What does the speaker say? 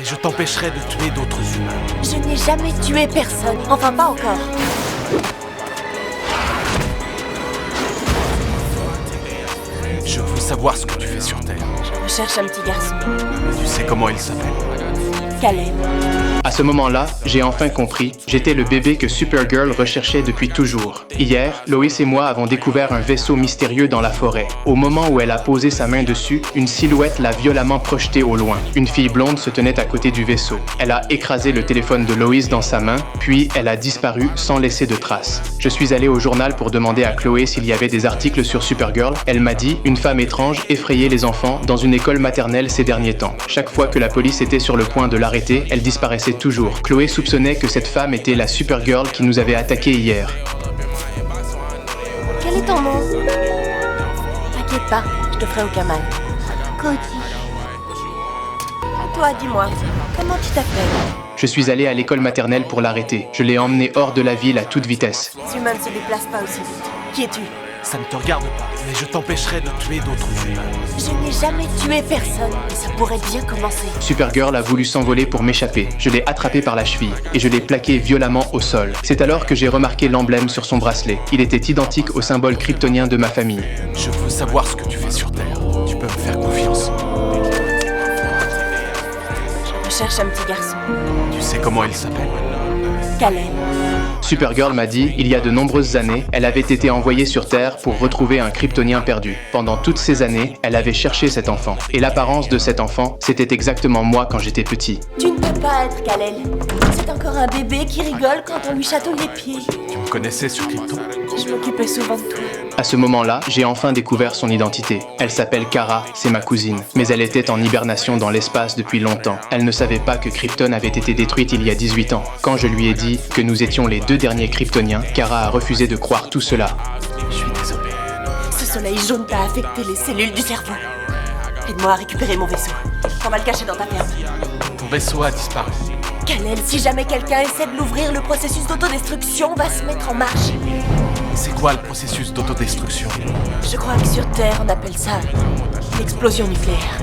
Et je t'empêcherai de tuer d'autres humains. Je n'ai jamais tué personne. Enfin, pas encore. Je veux savoir ce que tu fais sur Terre. Je recherche un petit garçon. Tu sais comment il s'appelle? Caleb. À ce moment-là, j'ai enfin compris, j'étais le bébé que Supergirl recherchait depuis toujours. Hier, Lois et moi avons découvert un vaisseau mystérieux dans la forêt. Au moment où elle a posé sa main dessus, une silhouette l'a violemment projeté au loin. Une fille blonde se tenait à côté du vaisseau. Elle a écrasé le téléphone de Lois dans sa main, puis elle a disparu sans laisser de traces. Je suis allé au journal pour demander à Chloé s'il y avait des articles sur Supergirl. Elle m'a dit, une femme étrange effrayait les enfants dans une école maternelle ces derniers temps. Chaque fois que la police était sur le point de l'arrêter, elle disparaissait toujours. Chloé soupçonnait que cette femme était la Supergirl qui nous avait attaqués hier. Quel est ton nom? T'inquiète pas, je te ferai aucun mal. Cody. Toi, dis-moi, comment tu t'appelles? Je suis allé à l'école maternelle pour l'arrêter. Je l'ai emmené hors de la ville à toute vitesse. Les humains ne se déplacent pas aussi vite. Qui es-tu? Ça ne te regarde pas, mais je t'empêcherai de tuer d'autres humains. Je n'ai jamais tué personne, mais ça pourrait bien commencer. Supergirl a voulu s'envoler pour m'échapper. Je l'ai attrapé par la cheville et je l'ai plaqué violemment au sol. C'est alors que j'ai remarqué l'emblème sur son bracelet. Il était identique au symbole kryptonien de ma famille. Je veux savoir ce que tu fais sur Terre. Tu peux me faire confiance. Je cherche un petit garçon. Tu sais comment il s'appelle? Caleb. Supergirl m'a dit, il y a de nombreuses années, elle avait été envoyée sur Terre pour retrouver un kryptonien perdu. Pendant toutes ces années, elle avait cherché cet enfant. Et l'apparence de cet enfant, c'était exactement moi quand j'étais petit. Tu ne peux pas être Kal-El. C'est encore un bébé qui rigole quand on lui chatouille les pieds. Tu me connaissais sur Krypton? Je m'occupais souvent de toi. À ce moment-là, j'ai enfin découvert son identité. Elle s'appelle Kara, c'est ma cousine. Mais elle était en hibernation dans l'espace depuis longtemps. Elle ne savait pas que Krypton avait été détruite il y a 18 ans. Quand je lui ai dit que nous étions les deux derniers Kryptoniens, Kara a refusé de croire tout cela. Je suis désolé. Ce soleil jaune t'a affecté les cellules du cerveau. Aide-moi à récupérer mon vaisseau. On va le cacher dans ta ferme. Ton vaisseau a disparu. Kal-El, si jamais quelqu'un essaie de l'ouvrir, le processus d'autodestruction va se mettre en marche. C'est quoi le processus d'autodestruction? Je crois que sur Terre, on appelle ça l'explosion nucléaire.